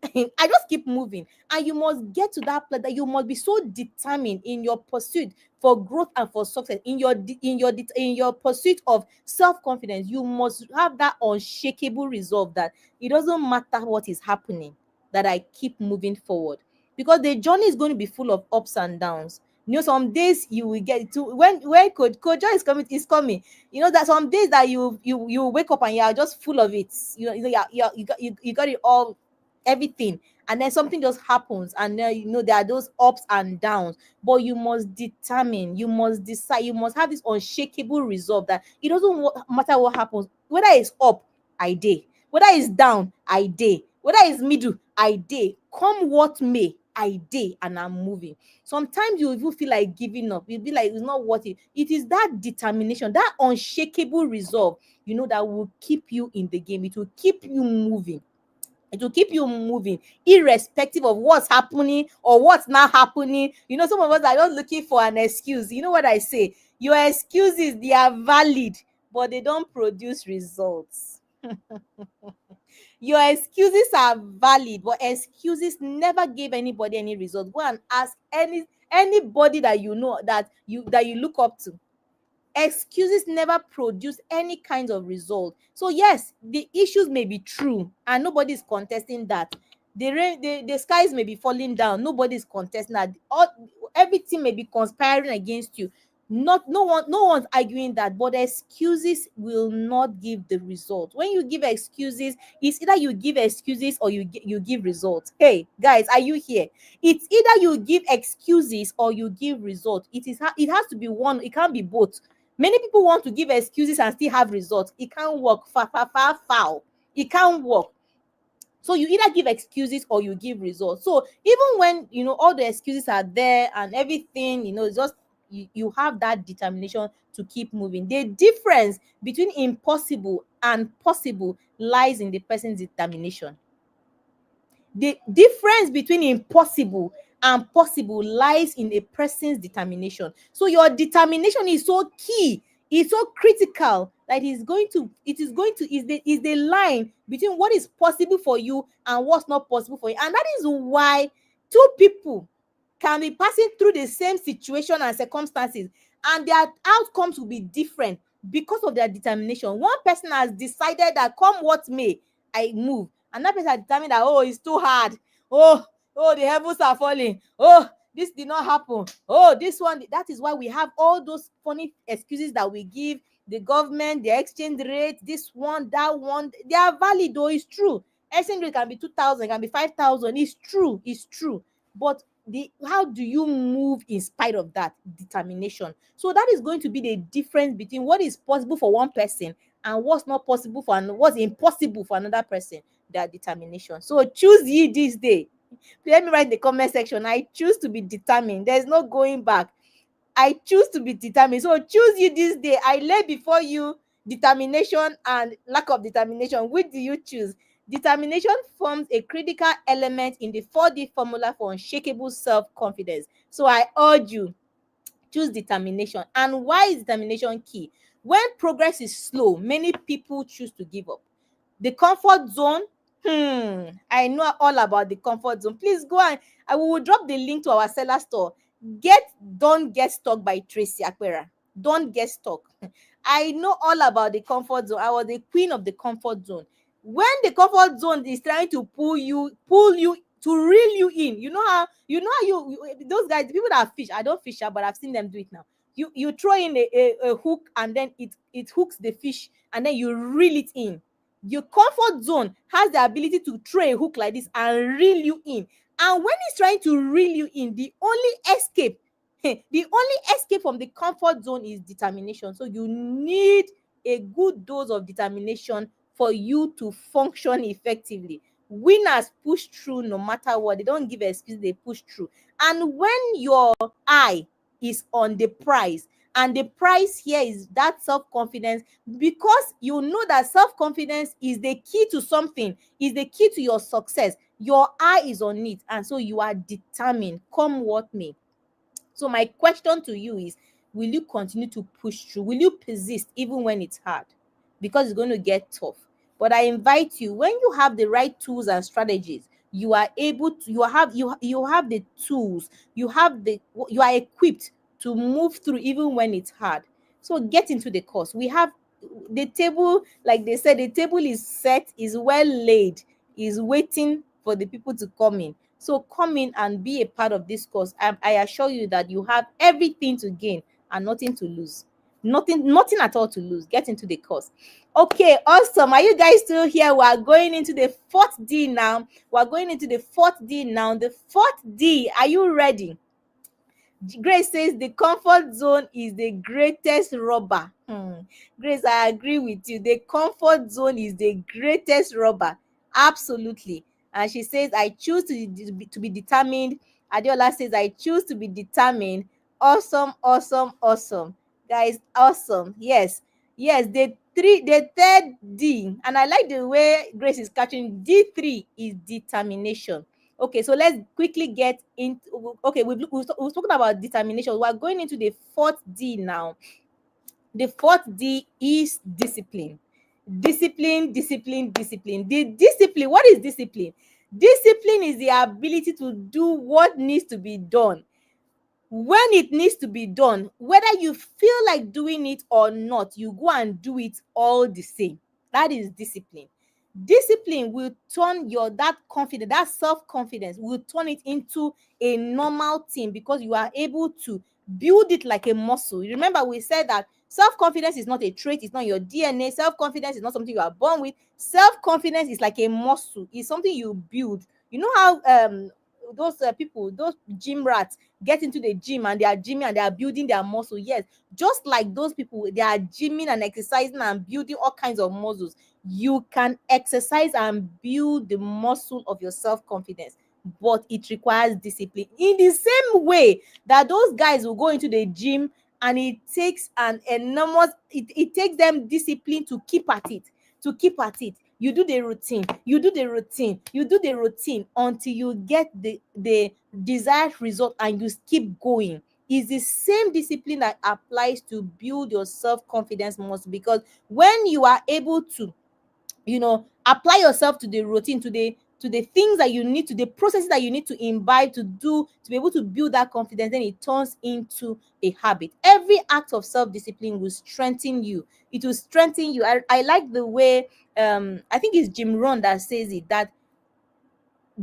I just keep moving. And you must get to that place that you must be so determined in your pursuit for growth and for success. In your pursuit of self-confidence, you must have that unshakable resolve that it doesn't matter what is happening, that I keep moving forward. Because the journey is going to be full of ups and downs. Some days you will get to when Coach Joy is coming. That some days that you wake up and you are just full of it. You got it all, everything, and then something just happens, and then there are those ups and downs, but you must determine, you must decide, you must have this unshakable resolve that it doesn't matter what happens, whether it's up, I day, whether it's down, I day, whether it's middle, I day, come what may, I day, and I'm moving. Sometimes you even feel like giving up. You'll be like, it's not worth it. It is that determination, that unshakable resolve, that will keep you in the game. It will keep you moving. It will keep you moving, irrespective of what's happening or what's not happening. Some of us are just looking for an excuse. You know what I say? Your excuses, they are valid, but they don't produce results. Your excuses are valid, but excuses never gave anybody any result. Go and ask anybody that you know that you look up to. Excuses never produce any kind of result. So yes, the issues may be true, and nobody is contesting that. The skies may be falling down. Nobody is contesting that. Everything may be conspiring against you. No one's arguing that, but excuses will not give the result. When you give excuses, it's either you give excuses or you give results. Hey guys, are you here? It's either you give excuses or you give results. It has to be one. It can't be both. Many people want to give excuses and still have results. It can't work. Foul. It can't work. So you either give excuses or you give results. So even when all the excuses are there and everything, it's just you have that determination to keep moving. The difference between impossible and possible lies in the person's determination. The difference between impossible and possible lies in a person's determination. So your determination is so key, it's so critical that is the line between what is possible for you and what's not possible for you. And that is why two people can be passing through the same situation and circumstances, and their outcomes will be different because of their determination. One person has decided that come what may, I move. Another person has determined that, it's too hard. The heavens are falling. this did not happen. Oh, this one. That is why we have all those funny excuses that we give. The government, the exchange rate, this one, that one, they are valid though. It's true. Exchange rate can be 2,000, can be 5,000. It's true. It's true. But how do you move in spite of that? Determination. So that is going to be the difference between what is possible for one person and what's not possible for, and what's impossible for another person. That determination. So choose ye this day. Let me write in the comment section. I choose to be determined. There's no going back. I choose to be determined. So choose you this day. I lay before you determination and lack of determination. Which do you choose? Determination forms a critical element in the 4D formula for unshakable self-confidence. So I urge you, choose determination. And why is determination key? When progress is slow, many people choose to give up. The comfort zone, I know all about the comfort zone. Please go and I will drop the link to our seller store. Don't Get Stuck by Tracy Aquera. Don't get stuck. I know all about the comfort zone. I was the queen of the comfort zone. When the comfort zone is trying to pull you to reel you in, those guys, the people that fish, I don't fish, but I've seen them do it now. You throw in a hook, and then it hooks the fish, and then you reel it in. Your comfort zone has the ability to throw a hook like this and reel you in. And when it's trying to reel you in, the only escape from the comfort zone is determination. So you need a good dose of determination for you to function effectively. Winners push through no matter what. They don't give excuse, they push through. And when your eye is on the prize, and the prize here is that self-confidence, because you know that self-confidence is the key to something, is the key to your success. Your eye is on it, and so you are determined, come what may. So my question to you is, will you continue to push through? Will you persist even when it's hard? Because it's going to get tough. But I invite you, when you have the right tools and strategies, you are able to, you have the tools, you are equipped to move through even when it's hard. So get into the course. We have the table, like they said, the table is set, is well laid, is waiting for the people to come in. So come in and be a part of this course. I assure you that you have everything to gain and nothing to lose. Nothing at all to lose. Get into the course. Okay, awesome. Are you guys still here? We are going into the 4th D now. We are going into the 4th D now. The 4th D, are you ready? Grace says the comfort zone is the greatest robber. Grace, I agree with you. The comfort zone is the greatest robber. Absolutely. And she says, I choose to be determined. Adiola says, I choose to be determined. Awesome, awesome, awesome. Guys, awesome. Yes. Yes, the 3rd D. And I like the way Grace is catching. D3 is determination. Okay, so let's quickly get into. Okay, we've spoken about determination. We are going into the 4th D now. The 4th D is discipline. Discipline. The discipline. What is discipline? Discipline is the ability to do what needs to be done when it needs to be done, whether you feel like doing it or not. You go and do it all the same. That is discipline. Discipline will turn that confidence, that self-confidence, will turn it into a normal thing, because you are able to build it like a muscle. You remember we said that self-confidence is not a trait, it's not your DNA. Self-confidence is not something you are born with. Self-confidence is like a muscle. It's something you build. You know how those people, those gym rats, get into the gym and they are gymming and they are building their muscle. Yes, just like those people, they are gymming and exercising and building all kinds of muscles. You can exercise and build the muscle of your self-confidence, but it requires discipline. In the same way that those guys will go into the gym, and it takes it takes them discipline to keep at it. You do the routine until you get the desired result, and you keep going. Is the same discipline that applies to build your self-confidence muscle, because when you are able to apply yourself to the routine, to the things that you need, to the processes that you need to imbibe to be able to build that confidence, then it turns into a habit. Every act of self-discipline will strengthen you. It will strengthen you. I like the way I think it's Jim Rohn that says it, that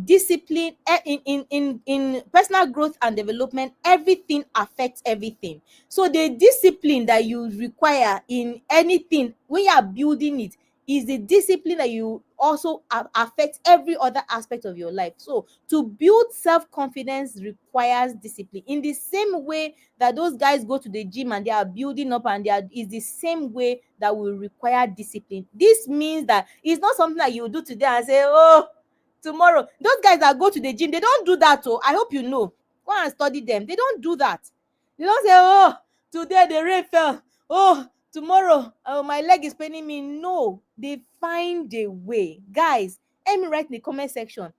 discipline in personal growth and development, everything affects everything. So the discipline that you require in anything when you are building it is the discipline that you also affect every other aspect of your life. So to build self-confidence requires discipline in the same way that those guys go to the gym and they are building up, and is the same way that will require discipline. This means that it's not something that you do today and say, oh, tomorrow. Those guys that go to the gym, they don't do that. Oh, I hope you know. Go and study them. They don't do that. They don't say, oh, today the rain fell. Oh, tomorrow my leg is paining me. No, they find a way. Guys, let me write in the comment section.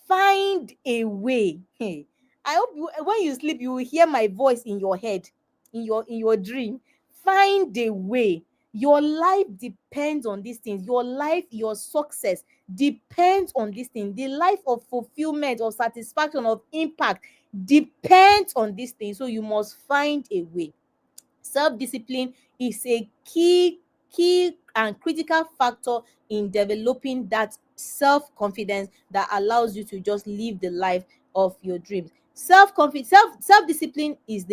Find a way. Hey, I hope when you sleep, you will hear my voice in your head, in your dream. Find a way. Your life depends on these things. Your life, your success depends on these things. The life of fulfillment, of satisfaction, of impact depends on these things. So you must find a way. Self-discipline is a key and critical factor in developing that self-confidence that allows you to just live the life of your dreams. Self-discipline is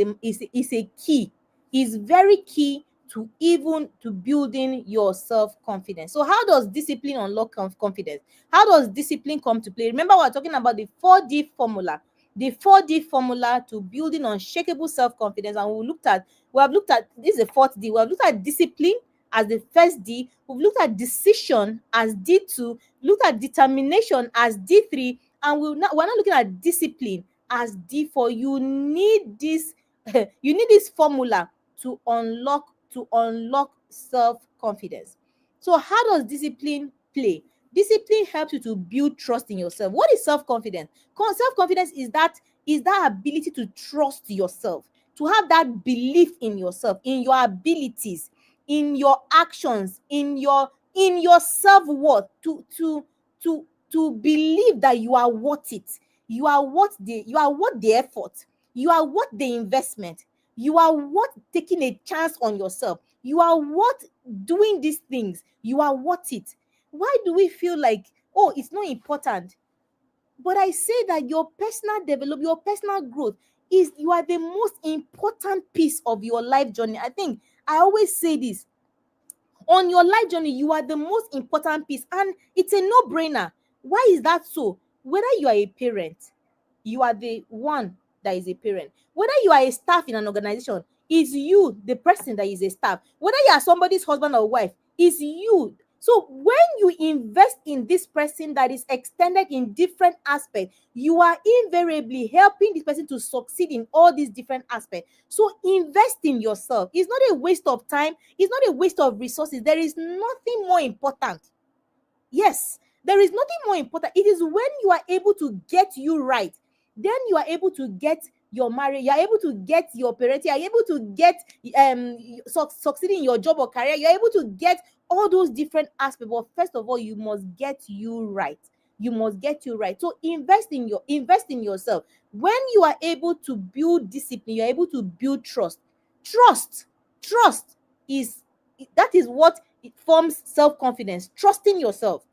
a key, is very key to even to building your self-confidence. So how does discipline unlock confidence? How does discipline come to play? Remember, we're talking about the 4D formula. The 4D formula to building unshakable self-confidence, and we have looked at this is the fourth D. We have looked at discipline as the first D. We've looked at decision as D2, looked at determination as D3, and we're not looking at discipline as D4. You need this you need this formula to unlock self-confidence. So how does discipline play? Discipline helps you to build trust in yourself. What is self-confidence? Self-confidence is that ability to trust yourself, to have that belief in yourself, in your abilities, in your actions, in your self-worth, to believe that you are worth it. You are worth the effort. You are worth the investment. You are worth taking a chance on yourself. You are worth doing these things. You are worth it. Why do we feel like, oh, it's not important? But I say that your personal development, your personal growth is, you are the most important piece of your life journey. I think I always say this. On your life journey, you are the most important piece, and it's a no-brainer. Why is that so? Whether you are a parent, you are the one that is a parent. Whether you are a staff in an organization, is you the person that is a staff. Whether you are somebody's husband or wife, is you. So when you invest in this person that is extended in different aspects, you are invariably helping this person to succeed in all these different aspects. So invest in yourself. It's not a waste of time. It's not a waste of resources. There is nothing more important. Yes, there is nothing more important. It is when you are able to get you right, then you are able to get your marriage, you are able to get your parenting, you are able to get succeeding in your job or career, you are able to get all those different aspects. But first of all, you must get you right. You must get you right. So invest in yourself. When you are able to build discipline, you are able to build trust. Trust is what it forms self-confidence. Trusting yourself,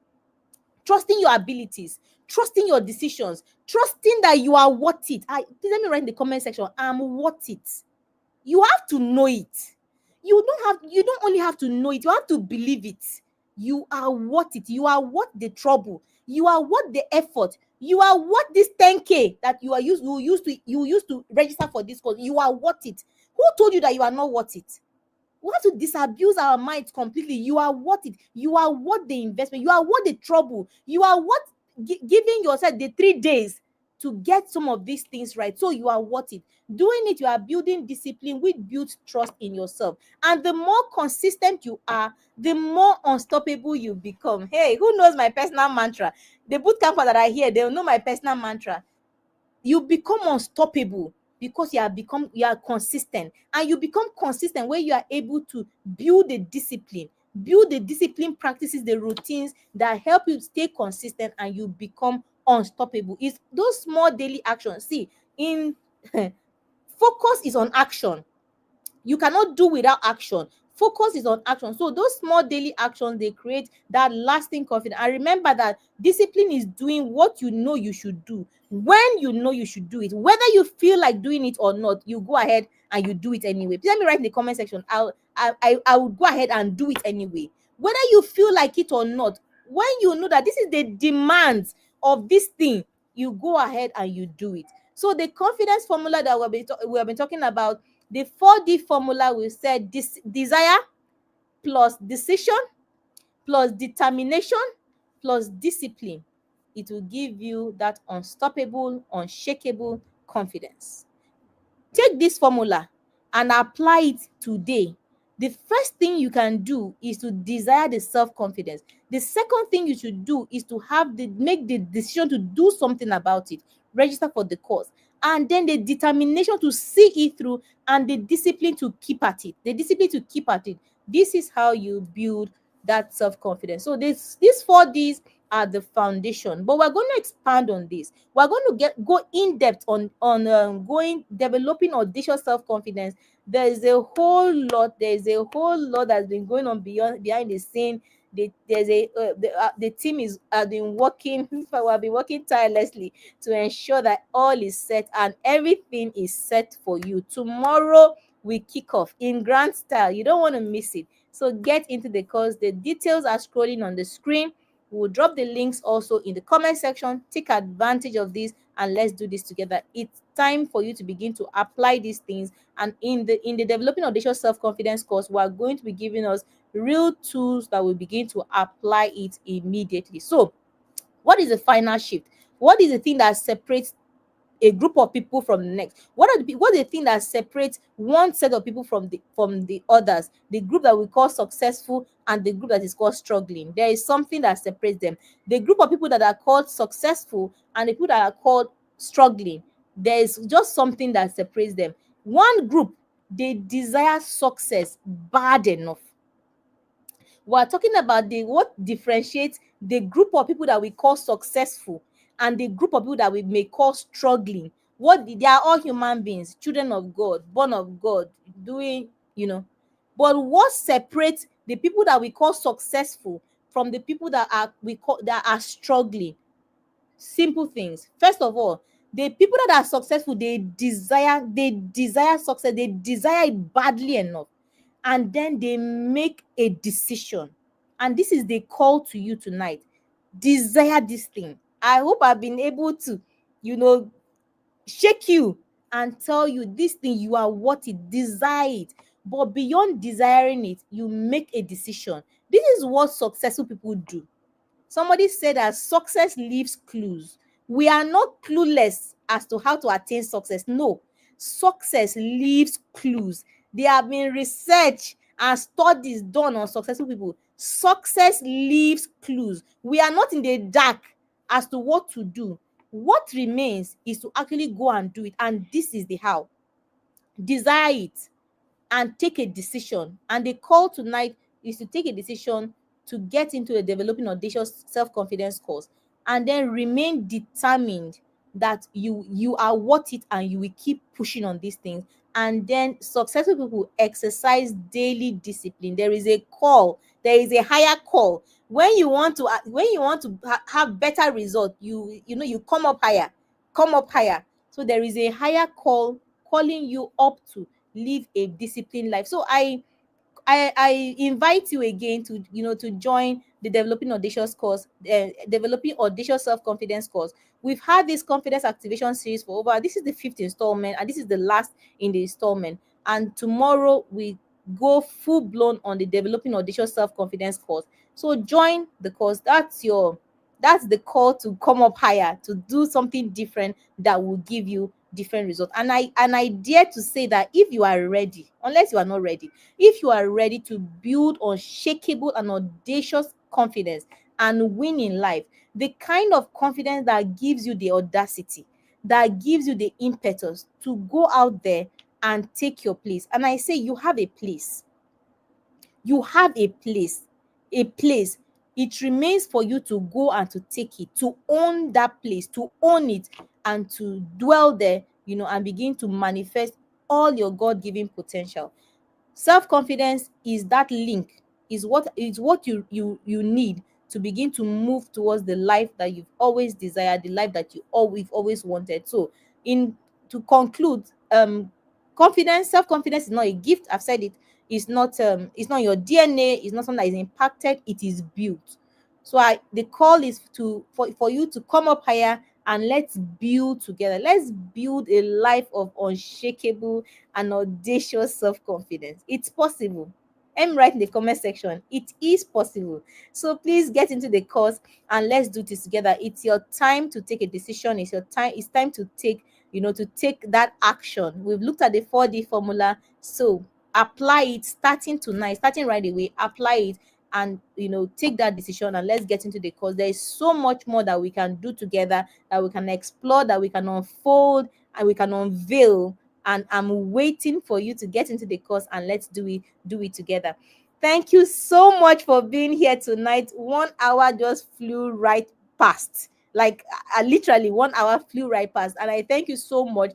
trusting your abilities, trusting your decisions, trusting that you are worth it. Please let me write in the comment section, I'm worth it. You have to know it. You don't only have to know it, you have to believe it. You are worth it. You are worth the trouble. You are worth the effort. You are worth this 10K that you used to register for this course. You are worth it. Who told you that you are not worth it? We have to disabuse our minds completely. You are worth it. You are worth the investment. You are worth the trouble. You are worth giving yourself the 3 days to get some of these things right. So you are worth it. Doing it, you are building discipline, which builds trust in yourself. And the more consistent you are, the more unstoppable you become. Hey, who knows my personal mantra? The boot camper that are here, they'll know my personal mantra. You become unstoppable because you are consistent, and you become consistent when you are able to build the discipline practices, the routines that help you stay consistent, and you become unstoppable. It's those small daily actions. See, in focus is on action. You cannot do without action. Focus is on action. So those small daily actions, they create that lasting confidence. And remember that discipline is doing what you know you should do when you know you should do it. Whether you feel like doing it or not, you go ahead and you do it anyway. Please let me write in the comment section. I would go ahead and do it anyway. Whether you feel like it or not, when you know that this is the demands of this thing, you go ahead and you do it. So the confidence formula that we have been talking about, the 4D formula, we said desire plus decision plus determination plus discipline. It will give you that unstoppable, unshakable confidence. Take this formula and apply it today. The first thing you can do is to desire the self-confidence. The second thing you should do is to make the decision to do something about it, register for the course, and then the determination to see it through, and the discipline to keep at it. The discipline to keep at it. This is how you build that self-confidence. So these 4Ds are the foundation, but we're going to expand on this. We're going to go in depth on going developing audacious self-confidence. There's a whole lot that's been going on behind the scene. The team is has been working we have been working tirelessly to ensure that all is set and everything is set for you. Tomorrow we kick off in grand style. You don't want to miss it. So get into the course. The details are scrolling on the screen. We'll drop the links also in the comment section. Take advantage of this and let's do this together. It's time for you to begin to apply these things. And in the Developing Audacious Self-Confidence course, we are going to be giving us real tools that will begin to apply it immediately. So what is the final shift? What is the thing that separates a group of people from the next? What are the thing that separates one set of people from the others? The group that we call successful and the group that is called struggling. There is something that separates them. The group of people that are called successful and the people that are called struggling, there is just something that separates them. One group, they desire success bad enough. We're talking about what differentiates the group of people that we call successful and the group of people that we may call struggling. They are all human beings, children of God, born of God, doing, But what separates the people that we call successful from the people that are struggling? Simple things. First of all, the people that are successful, they desire success, they desire it badly enough, and then they make a decision. And this is the call to you tonight. Desire this thing. I hope I've been able to, shake you and tell you this thing, you are what it, desire it. But beyond desiring it, you make a decision. This is what successful people do. Somebody said that success leaves clues. We are not clueless as to how to attain success. No, success leaves clues. There have been research and studies done on successful people. Success leaves clues. We are not in the dark as to what to do. What remains is to actually go and do it. And this is the how. Desire it and take a decision. And the call tonight is to take a decision to get into a Developing Audacious Self-Confidence course, and then remain determined that you are worth it and you will keep pushing on these things. And then successful people exercise daily discipline. There is a call. There is a higher call. When you want to have better results, you come up higher. Come up higher. So there is a higher call calling you up to live a disciplined life. So I invite you again to join the Developing Audacious course, Developing Audacious Self-Confidence course. We've had this confidence activation series for this is the 5th installment, and this is the last in the installment. And tomorrow we go full blown on the Developing Audacious Self-Confidence course. So join the course. That's the call to come up higher, to do something different that will give you different results. And I dare to say that if you are ready, unless you are not ready, if you are ready to build unshakable and audacious confidence and win in life, the kind of confidence that gives you the audacity, that gives you the impetus to go out there and take your place. And I say you have a place. You have a place. It remains for you to go and to take it, to own that place, to own it, and to dwell there, and begin to manifest all your God-given potential. Self-confidence is that link, is what you need to begin to move towards the life that you've always desired, the life that we've always wanted. So, in to conclude, confidence, self-confidence is not a gift. I've said it. It's not your DNA. It's not something that is impacted. It is built. So, the call is for you to come up higher, and let's build together. Let's build a life of unshakable and audacious self-confidence. It's possible. Let me write in the comment section. It is possible. So please get into the course and let's do this together. It's your time to take a decision. It's your time. It's time to take that action. We've looked at the 4D formula. So apply it starting tonight, starting right away. Apply it and take that decision, and let's get into the course. There is so much more that we can do together, that we can explore, that we can unfold, and we can unveil. And I'm waiting for you to get into the course, and let's do it together. Thank you so much for being here tonight. 1 hour just flew right past. Like, literally 1 hour flew right past. And I thank you so much,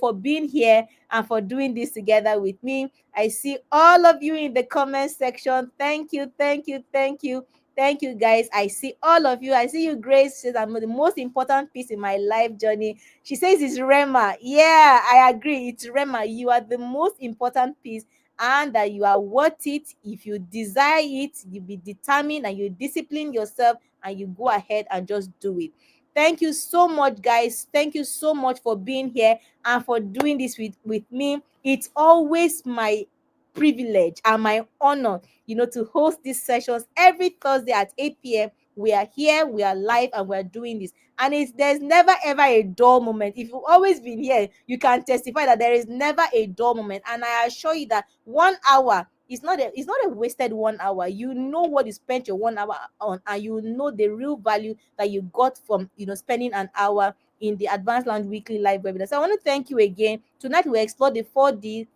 for being here and for doing this together with me. I see all of you in the comment section. Thank you, thank you, thank you. Thank you, guys. I see all of you. I see you, Grace. She says, I'm the most important piece in my life journey. She says it's Rema. Yeah, I agree. It's Rema. You are the most important piece, and that you are worth it. If you desire it, you be determined and you discipline yourself and you go ahead and just do it. Thank you so much, guys. Thank you so much for being here and for doing this with me. It's always my privilege and my honor, to host these sessions every Thursday at 8 p.m. We are here, we are live, and we're doing this. And there's never ever a dull moment. If you've always been here, you can testify that there is never a dull moment. And I assure you that 1 hour it's not a wasted 1 hour. You know what you spent your 1 hour on, and you know the real value that you got from spending an hour in the Advanced Lounge weekly live webinar. So I want to thank you again. Tonight we explore the 4D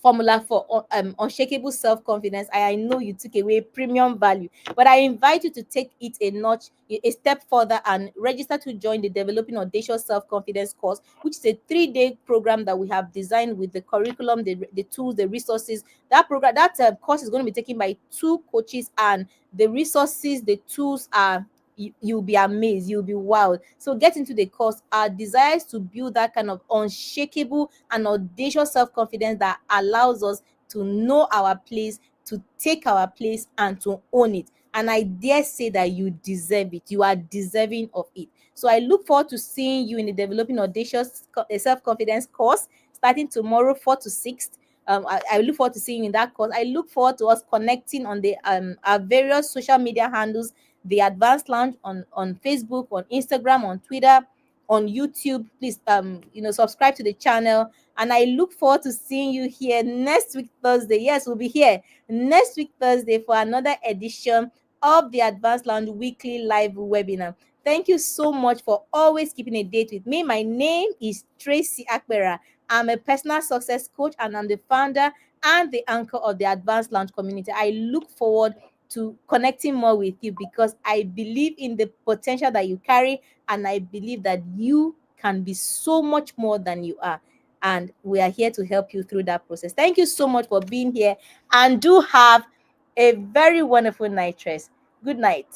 formula for unshakable self-confidence. I know you took away premium value, but I invite you to take it a step further, and register to join the Developing Audacious Self-Confidence course, which is a 3-day program that we have designed with the curriculum, the tools, the resources. That course is going to be taken by 2 coaches, and the resources, the tools are, you'll be amazed, you'll be wowed. So get into the course. Our desire is to build that kind of unshakable and audacious self-confidence that allows us to know our place, to take our place, and to own it. And I dare say that you deserve it. You are deserving of it. So I look forward to seeing you in the Developing Audacious Self-Confidence course starting tomorrow, 4 to 6. I look forward to seeing you in that course. I look forward to us connecting on the our various social media handles, the Advanced Lounge on Facebook, on Instagram, on Twitter, on YouTube. Please subscribe to the channel, and I look forward to seeing you here next week Thursday. Yes, we'll be here next week Thursday for another edition of the Advanced Lounge weekly live webinar. Thank you so much for always keeping a date with me. My name is Tracy Akbera. I'm a personal success coach, and I'm the founder and the anchor of the Advanced Lounge community. I look forward to connecting more with you, because I believe in the potential that you carry, and I believe that you can be so much more than you are. And we are here to help you through that process. Thank you so much for being here, and do have a very wonderful night rest. Good night.